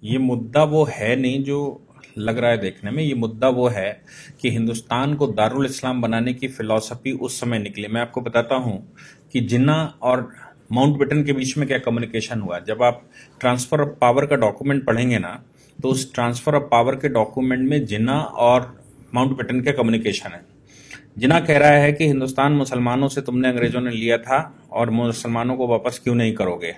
ये मुद्दा वो है नहीं जो लग रहा है देखने में। ये मुद्दा वो है कि हिंदुस्तान को दारुल इस्लाम बनाने की फिलॉसफी उस समय निकली। मैं आपको बताता हूं कि जिन्ना और माउंटबेटन के बीच में क्या कम्युनिकेशन हुआ। जब आप ट्रांसफर ऑफ पावर का डॉक्यूमेंट पढ़ेंगे ना, तो उस ट्रांसफर ऑफ पावर के डॉक्यूमेंट में जिन्ना और माउंटबेटन का कम्युनिकेशन है। जिन्ना कह रहा है कि हिंदुस्तान मुसलमानों से तुमने अंग्रेजों ने लिया था और मुसलमानों को वापस क्यों नहीं करोगे,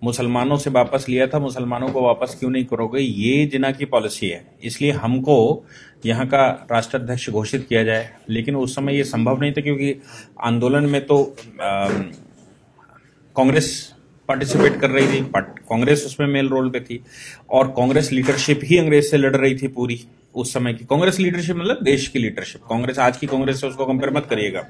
मुसलमानों से वापस लिया था, मुसलमानों को वापस क्यों नहीं करोगे। ये जिन्ना की पॉलिसी है, इसलिए हमको यहाँ का राष्ट्राध्यक्ष घोषित किया जाए। लेकिन उस समय ये संभव नहीं था क्योंकि आंदोलन में तो कांग्रेस पार्टिसिपेट कर रही थी, कांग्रेस उसमें मेल रोल पे थी और कांग्रेस लीडरशिप ही अंग्रेज से लड़ रही थी। पूरी उस समय की कांग्रेस लीडरशिप मतलब देश की लीडरशिप। कांग्रेस आज की कांग्रेस से उसको कंपेयर मत करिएगा।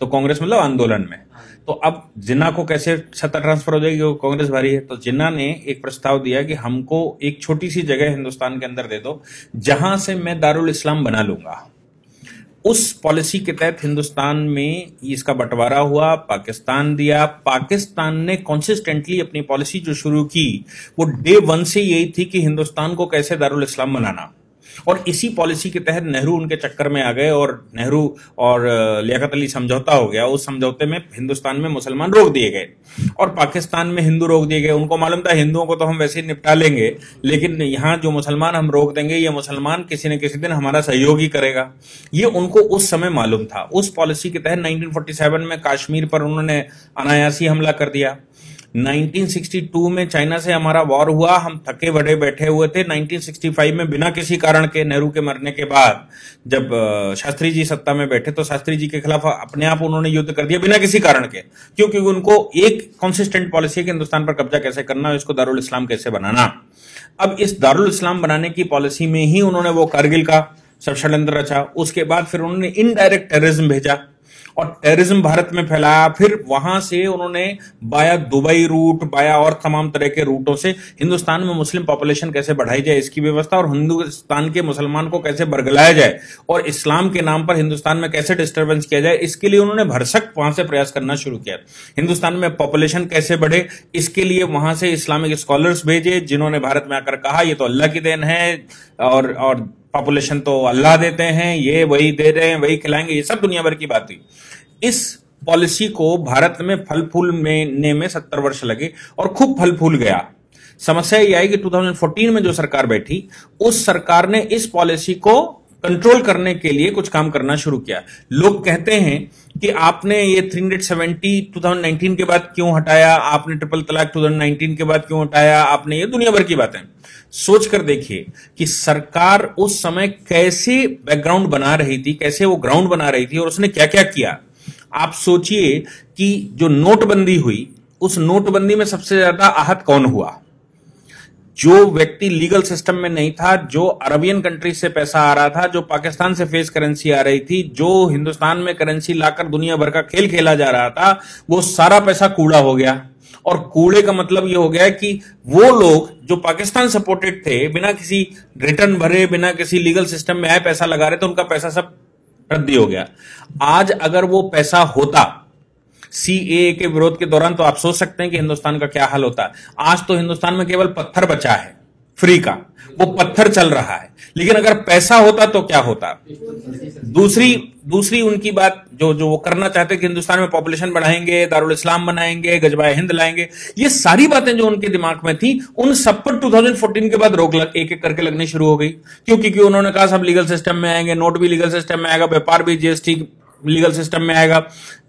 तो कांग्रेस मतलब आंदोलन में। तो अब जिन्ना को कैसे सत्ता ट्रांसफर हो जाएगी, वो कांग्रेस भारी है। तो जिन्ना ने एक प्रस्ताव दिया कि हमको एक छोटी सी जगह हिंदुस्तान के अंदर दे दो जहां से मैं दारुल इस्लाम बना लूंगा। उस पॉलिसी के तहत हिंदुस्तान में इसका बंटवारा हुआ, पाकिस्तान दिया। पाकिस्तान ने कंसिस्टेंटली अपनी पॉलिसी जो शुरू की वो डे वन से यही थी कि हिंदुस्तान को कैसे दारुल इस्लाम बनाना। और इसी पॉलिसी के तहत नेहरू उनके चक्कर में आ गए और नेहरू और लियाकत अली समझौता हो गया। उस समझौते में हिंदुस्तान में मुसलमान रोक दिए गए और पाकिस्तान में हिंदू रोक दिए गए। उनको मालूम था हिंदुओं को तो हम वैसे ही निपटा लेंगे, लेकिन यहाँ जो मुसलमान हम रोक देंगे, ये मुसलमान किसी न किसी दिन हमारा सहयोग ही करेगा। ये उनको उस समय मालूम था। उस पॉलिसी के तहत 1947 में कश्मीर पर उन्होंने अनायासी हमला कर दिया। 1962 में चाइना से हमारा वॉर हुआ, हम थके बड़े बैठे हुए थे। 1965 में बिना किसी कारण के, नेहरू के मरने के बाद जब शास्त्री जी सत्ता में बैठे, तो शास्त्री जी के खिलाफ अपने आप उन्होंने युद्ध कर दिया बिना किसी कारण के। क्योंकि उनको एक कंसिस्टेंट पॉलिसी है कि हिंदुस्तान पर कब्जा कैसे करना है, इसको दारुल इस्लाम कैसे बनाना। अब इस दारुल इस्लाम बनाने की पॉलिसी में ही उन्होंने वो कारगिल का सब षड्यंत्र रचा। उसके बाद फिर उन्होंने इनडायरेक्ट टेररिज्म भेजा और टेररिज्म भारत में फैलाया। फिर वहां से उन्होंने बाया दुबई रूट, बाया और तमाम तरह के रूटों से हिंदुस्तान में मुस्लिम पॉपुलेशन कैसे बढ़ाई जाए इसकी व्यवस्था, और हिंदुस्तान के मुसलमान को कैसे बरगलाया जाए और इस्लाम के नाम पर हिंदुस्तान में कैसे डिस्टर्बेंस किया जाए, इसके लिए उन्होंने भरसक वहां से प्रयास करना शुरू किया। हिंदुस्तान में पॉपुलेशन कैसे बढ़े, इसके लिए वहां से इस्लामिक स्कॉलर्स भेजे जिन्होंने भारत में आकर कहा ये तो अल्लाह की देन है और पॉपुलेशन तो अल्लाह देते हैं, ये वही दे रहे हैं, वही खिलाएंगे, ये सब दुनिया भर की बात थी। इस पॉलिसी को भारत में फल फूल में 70 वर्ष लगे और खूब फल फूल गया। समस्या यह आई कि 2014 में जो सरकार बैठी, उस सरकार ने इस पॉलिसी को कंट्रोल करने के लिए कुछ काम करना शुरू किया। लोग कहते हैं कि आपने ये 370 2019 के बाद क्यों हटाया, आपने ट्रिपल तलाक 2019 के बाद क्यों हटाया, आपने ये दुनिया भर की बातें। सोच कर देखिए कि सरकार उस समय कैसे बैकग्राउंड बना रही थी, कैसे वो ग्राउंड बना रही थी और उसने क्या क्या किया। आप सोचिए कि जो नोटबंदी हुई, उस नोटबंदी में सबसे ज्यादा आहत कौन हुआ? जो व्यक्ति लीगल सिस्टम में नहीं था, जो अरबियन कंट्री से पैसा आ रहा था, जो पाकिस्तान से फेस करेंसी आ रही थी, जो हिंदुस्तान में करेंसी लाकर दुनिया भर का खेल खेला जा रहा था, वो सारा पैसा कूड़ा हो गया। और कूड़े का मतलब ये हो गया कि वो लोग जो पाकिस्तान सपोर्टेड थे, बिना किसी रिटर्न भरे, बिना किसी लीगल सिस्टम में आए पैसा लगा रहे थे, उनका पैसा सब रद्दी हो गया। आज अगर वो पैसा होता सीएए के विरोध के दौरान, तो आप सोच सकते हैं कि हिंदुस्तान का क्या हाल होता। आज तो हिंदुस्तान में केवल पत्थर बचा है फ्री का, वो पत्थर चल रहा है। लेकिन अगर पैसा होता तो क्या होता? दूसरी उनकी बात जो वो करना चाहते कि हिंदुस्तान में पॉपुलेशन बढ़ाएंगे, दारुल इस्लाम बनाएंगे, गजबाए हिंद लाएंगे, ये सारी बातें जो उनके दिमाग में थी, उन सब पर 2014 के बाद रोक एक एक करके लगनी शुरू हो गई। क्योंकि उन्होंने कहा सब लीगल सिस्टम में आएंगे, नोट भी लीगल सिस्टम में आएगा, व्यापार भी जीएसटी लीगल सिस्टम में आएगा,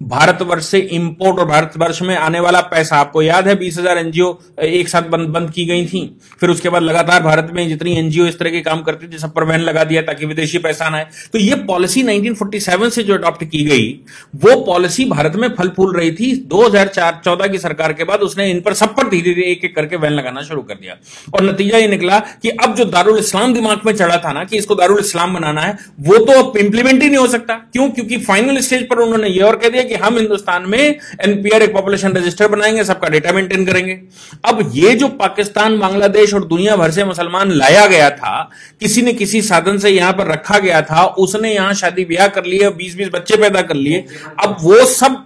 भारतवर्ष से इंपोर्ट और भारतवर्ष में आने वाला पैसा, आपको याद है 20,000 एनजीओ एक साथ बंद की गई थी। फिर उसके बाद लगातार भारत में जितनी एनजीओ इस तरह के काम करती थी सब पर बैन लगा दिया ताकि विदेशी पैसा ना आए। तो ये पॉलिसी 1947 से जो अडॉप्ट की गई, वो पॉलिसी भारत में फल फूल रही थी। 2014 की सरकार के बाद उसने इन पर सब पर धीरे धीरे एक एक करके बैन लगाना शुरू कर दिया और नतीजा ये निकला कि अब जो दारुल इस्लाम दिमाग में चढ़ा था ना कि इसको दारुल इस्लाम बनाना है, वो तो अब इंप्लीमेंट ही नहीं हो सकता। क्यों? क्योंकि फाइनल स्टेज पर उन्होंने ये और कह दिया कि हम हिंदुस्तान में एनपीआर एक पॉपुलेशन रजिस्टर बनाएंगे, सबका डेटा मेंटेन करेंगे। अब ये जो पाकिस्तान, बांग्लादेश और दुनिया भर से मुसलमान लाया गया था, किसी न किसी साधन से यहां पर रखा गया था, उसने यहां शादी ब्याह कर लिए, 20-20 बच्चे पैदा कर लिए, अब वो सब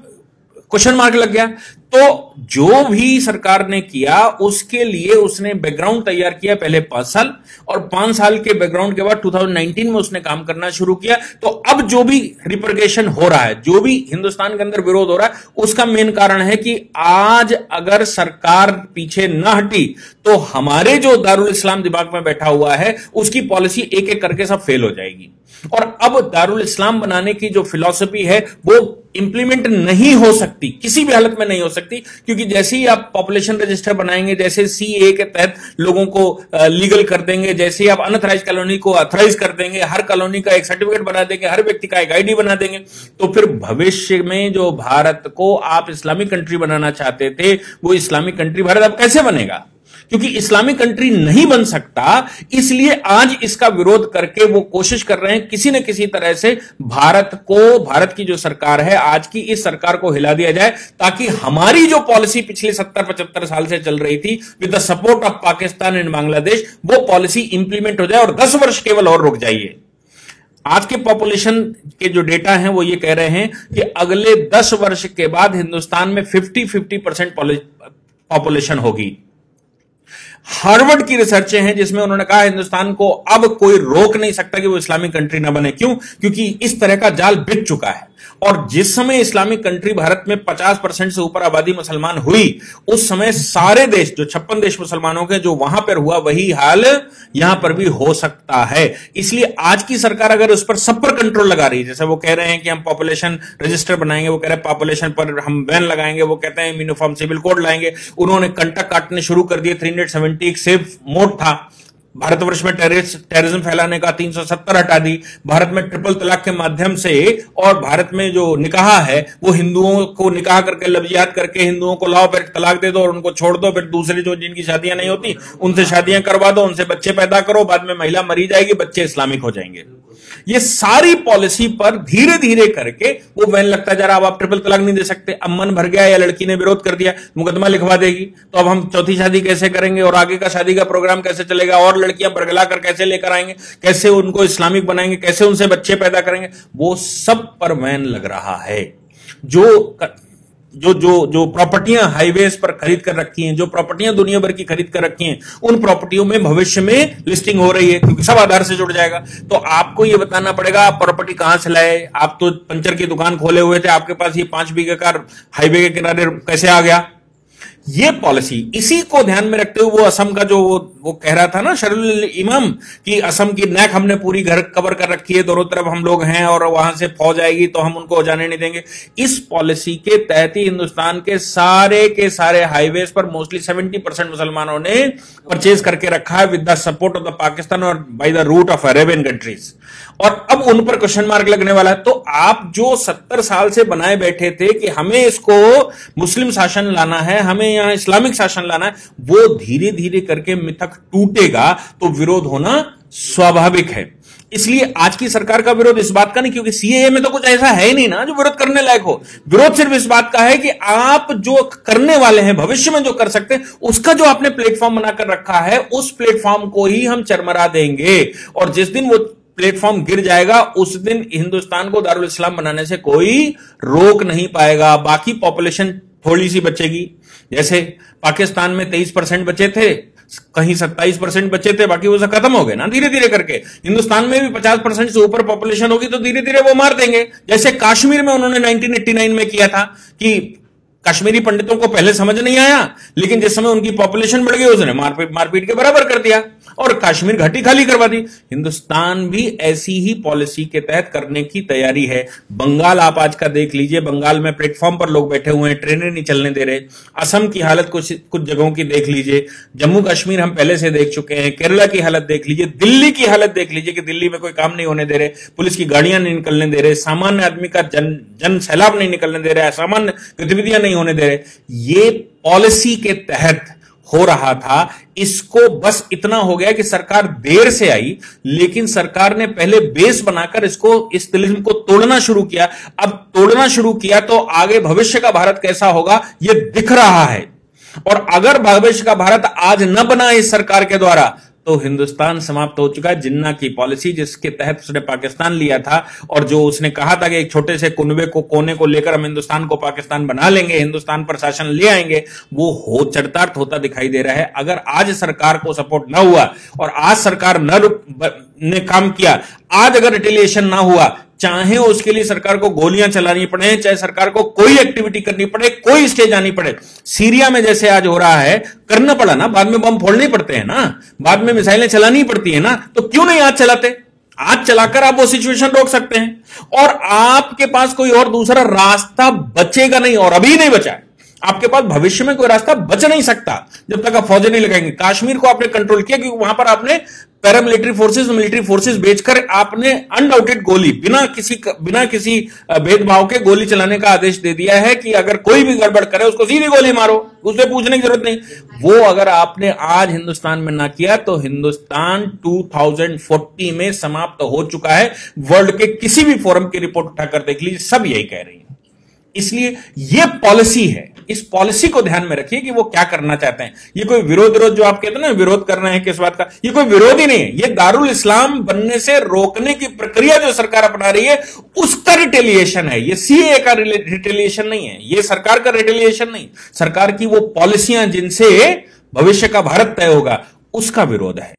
क्वेश्चन मार्क लग गया। तो जो भी सरकार ने किया उसके लिए उसने बैकग्राउंड तैयार किया पहले 5 साल, और 5 साल के बैकग्राउंड के बाद 2019 में उसने काम करना शुरू किया। तो अब जो भी रिप्रेजेंटेशन हो रहा है, जो भी हिंदुस्तान के अंदर विरोध हो रहा है, उसका मेन कारण है कि आज अगर सरकार पीछे न हटी तो हमारे जो दारुल इस्लाम दिमाग में बैठा हुआ है उसकी पॉलिसी एक एक करके सब फेल हो जाएगी। और अब दारुल इस्लाम बनाने की जो फिलॉसफी है वो इंप्लीमेंट नहीं हो सकती, किसी भी हालत में नहीं हो सकती, क्योंकि जैसे ही आप पॉपुलेशन रजिस्टर बनाएंगे, जैसे सीए के तहत लोगों को लीगल कर देंगे, जैसे ही आप अनऑथराइज कॉलोनी को ऑथराइज कर देंगे, हर कॉलोनी का एक सर्टिफिकेट बना देंगे, हर व्यक्ति का एक आईडी बना देंगे, तो फिर भविष्य में जो भारत को आप इस्लामिक कंट्री बनाना चाहते थे वो इस्लामिक कंट्री भारत अब कैसे बनेगा? क्योंकि इस्लामिक कंट्री नहीं बन सकता, इसलिए आज इसका विरोध करके वो कोशिश कर रहे हैं किसी न किसी तरह से भारत की जो सरकार है आज की, इस सरकार को हिला दिया जाए, ताकि हमारी जो पॉलिसी पिछले 70-75 साल से चल रही थी with the support of Pakistan and Bangladesh, वो पॉलिसी इंप्लीमेंट हो जाए और 10 वर्ष केवल और रुक जाइए। आज के पॉपुलेशन के जो डेटा हैं वो ये कह रहे हैं कि अगले 10 वर्ष के बाद हिंदुस्तान में 50% पॉपुलेशन होगी। हार्वर्ड की रिसर्चें हैं जिसमें उन्होंने कहा हिंदुस्तान को अब कोई रोक नहीं सकता कि वो इस्लामिक कंट्री ना बने। क्यों? क्योंकि इस तरह का जाल बिछ चुका है। और जिस समय इस्लामिक कंट्री भारत में 50% से ऊपर आबादी मुसलमान हुई, उस समय सारे देश जो 56 देश मुसलमानों के जो वहां पर हुआ, वही हाल यहां पर भी हो सकता है। इसलिए आज की सरकार अगर उस पर सब पर कंट्रोल लगा रही है, जैसे वो कह रहे हैं कि हम पॉपुलेशन रजिस्टर बनाएंगे, वो कह रहे हैं पॉपुलेशन पर हम बैन लगाएंगे, वो कहते हैं यूनिफॉर्म सिविल कोड लाएंगे, उन्होंने कंटक काटने शुरू कर दिए। 370 एक सेफ मोड था भारतवर्ष में टेररिज्म फैलाने का, 370 हटा दी। भारत में ट्रिपल तलाक के माध्यम से, और भारत में जो निकाह है वो हिंदुओं को निकाह करके लफ्जियात करके हिंदुओं को लाओ, फिर तलाक दे दो और उनको छोड़ दो, फिर दूसरे जो जिनकी शादियां नहीं होती उनसे शादियां करवा दो, उनसे बच्चे पैदा करो, बाद में महिला मरी जाएगी, बच्चे इस्लामिक हो जाएंगे। ये सारी पॉलिसी पर धीरे धीरे करके वो बैन लगता जा रहा। अब आप ट्रिपल तलाक नहीं दे सकते, अब मन भर गया या लड़की ने विरोध कर दिया, मुकदमा लिखवा देगी, तो अब हम चौथी शादी कैसे करेंगे और आगे का शादी का प्रोग्राम कैसे चलेगा, और लड़कियां बरगला कर कैसे लेकर आएंगे, कैसे उनको इस्लामिक बनाएंगे, कैसे उनसे बच्चे पैदा करेंगे, वो सब पर बैन लग रहा है। जो प्रॉपर्टियां हाईवेज पर खरीद कर रखी हैं, जो प्रॉपर्टियां दुनिया भर की खरीद कर रखी हैं, उन प्रॉपर्टियों में भविष्य में लिस्टिंग हो रही है, क्योंकि सब आधार से जुड़ जाएगा। तो आपको ये बताना पड़ेगा आप प्रॉपर्टी कहां से लाए, आप तो पंचर की दुकान खोले हुए थे, आपके पास ये 5 बीघे का हाईवे के किनारे कैसे आ गया? ये पॉलिसी, इसी को ध्यान में रखते हुए वो असम का जो वो कह रहा था ना शरीरुल इमाम, कि असम की नैक हमने पूरी घर कवर कर रखी है, दोनों तरफ हम लोग हैं और वहां से फौज आएगी तो हम उनको जाने नहीं देंगे। इस पॉलिसी के तहत ही हिंदुस्तान के सारे हाईवेज पर मोस्टली 70% मुसलमानों ने परचेज करके रखा है with the support of the Pakistan और by the route of Arabian countries. और अब उन पर क्वेश्चन मार्क लगने वाला है। तो आप जो 70 साल से बनाए बैठे थे कि हमें इसको मुस्लिम शासन लाना है, हमें यहां इस्लामिक शासन लाना है, वो धीरे धीरे करके मिथक टूटेगा तो विरोध होना स्वाभाविक है। इसलिए आज की सरकार का विरोध इस बात का नहीं, क्योंकि सीएए में तो कुछ ऐसा है ही नहीं ना जो विरोध करने लायक हो। विरोध सिर्फ इस बात का है कि आप जो करने वाले हैं, भविष्य में जो कर सकते हैं, उसका जो आपने प्लेटफॉर्म बनाकर रखा है, उस प्लेटफॉर्म को ही हम चरमरा देंगे। और जिस दिन वो प्लेटफॉर्म गिर जाएगा उस दिन हिंदुस्तान को दारुल इस्लाम बनाने से कोई रोक नहीं पाएगा। बाकी पॉपुलेशन थोड़ी सी बचेगी, जैसे पाकिस्तान में 23% बचे थे, कहीं 27% बचे थे, बाकी वो सब खत्म हो गए ना धीरे धीरे करके। हिंदुस्तान में भी 50% से ऊपर पॉपुलेशन होगी तो धीरे धीरे वो मार देंगे। जैसे कश्मीर में उन्होंने 1989 में किया था कि कश्मीरी पंडितों को पहले समझ नहीं आया, लेकिन जिस समय उनकी पॉपुलेशन बढ़ गई उसने मारपीट के बराबर कर दिया और कश्मीर घाटी खाली करवा दी। हिंदुस्तान भी ऐसी ही पॉलिसी के तहत करने की तैयारी है। बंगाल आप आज का देख लीजिए, बंगाल में प्लेटफॉर्म पर लोग बैठे हुए हैं, ट्रेनें नहीं चलने दे रहे। असम की हालत कुछ जगहों की देख लीजिए, जम्मू कश्मीर हम पहले से देख चुके हैं, केरला की हालत देख लीजिए, दिल्ली की हालत देख लीजिए कि दिल्ली में कोई काम नहीं होने दे रहे, पुलिस की गाड़ियां नहीं निकलने दे रहे, सामान्य आदमी का जन सैलाब नहीं निकलने दे रहे, असामान्य गतिविधियां नहीं होने दे रहे। ये पॉलिसी के तहत हो रहा था। इसको बस इतना हो गया कि सरकार देर से आई, लेकिन सरकार ने पहले बेस बनाकर इस तिलिस्म को तोड़ना शुरू किया। अब तोड़ना शुरू किया तो आगे भविष्य का भारत कैसा होगा यह दिख रहा है। और अगर भविष्य का भारत आज न बना इस सरकार के द्वारा तो हिंदुस्तान समाप्त हो चुका है। जिन्ना की पॉलिसी जिसके तहत उसने पाकिस्तान लिया था और जो उसने कहा था कि एक छोटे से कुनबे को कोने को लेकर हम हिंदुस्तान को पाकिस्तान बना लेंगे, हिंदुस्तान पर शासन ले आएंगे, वो हो चरितार्थ होता दिखाई दे रहा है। अगर आज सरकार को सपोर्ट ना हुआ और आज सरकार ने काम किया, आज अगर रिटेलिएशन ना हुआ, चाहे उसके लिए सरकार को गोलियां चलानी पड़े, चाहे सरकार को कोई एक्टिविटी करनी पड़े, कोई स्टेज आनी पड़े, सीरिया में जैसे आज हो रहा है, करना पड़ा ना, बाद में बम फोड़ने पड़ते हैं ना, बाद में मिसाइलें चलानी पड़ती है ना, तो क्यों नहीं आज चलाते? आज चलाकर आप वो सिचुएशन रोक सकते हैं और आपके पास कोई और दूसरा रास्ता बचेगा नहीं, और अभी नहीं बचा है। आपके पास भविष्य में कोई रास्ता बच नहीं सकता जब तक आप फौजें नहीं लगाएंगे। कश्मीर को आपने कंट्रोल किया क्योंकि वहां पर आपने पैरामिलिट्री फोर्सेस, मिलिट्री फोर्सेस भेजकर आपने अनडाउटेड गोली, बिना किसी भेदभाव के गोली चलाने का आदेश दे दिया है कि अगर कोई भी गड़बड़ करे उसको सीधी गोली मारो, उससे पूछने की जरूरत नहीं। वो अगर आपने आज हिंदुस्तान में ना किया तो हिंदुस्तान 2040 में समाप्त हो चुका है। वर्ल्ड के किसी भी फोरम की रिपोर्ट उठाकर देख लीजिए, सब यही कह रही है। इसलिए यह पॉलिसी है, इस पॉलिसी को ध्यान में रखिए कि वो क्या करना चाहते हैं। ये कोई विरोध जो आप कहते हैं ना, विरोध कर रहे हैं किस बात का, ये कोई विरोध ही नहीं है। ये दारुल इस्लाम बनने से रोकने की प्रक्रिया जो सरकार अपना रही है उसका रिटेलिएशन है। ये सीए का रिटेलिएशन नहीं है, ये सरकार का रिटेलिएशन नहीं, सरकार की वो पॉलिसियां जिनसे भविष्य का भारत तय होगा उसका विरोध है।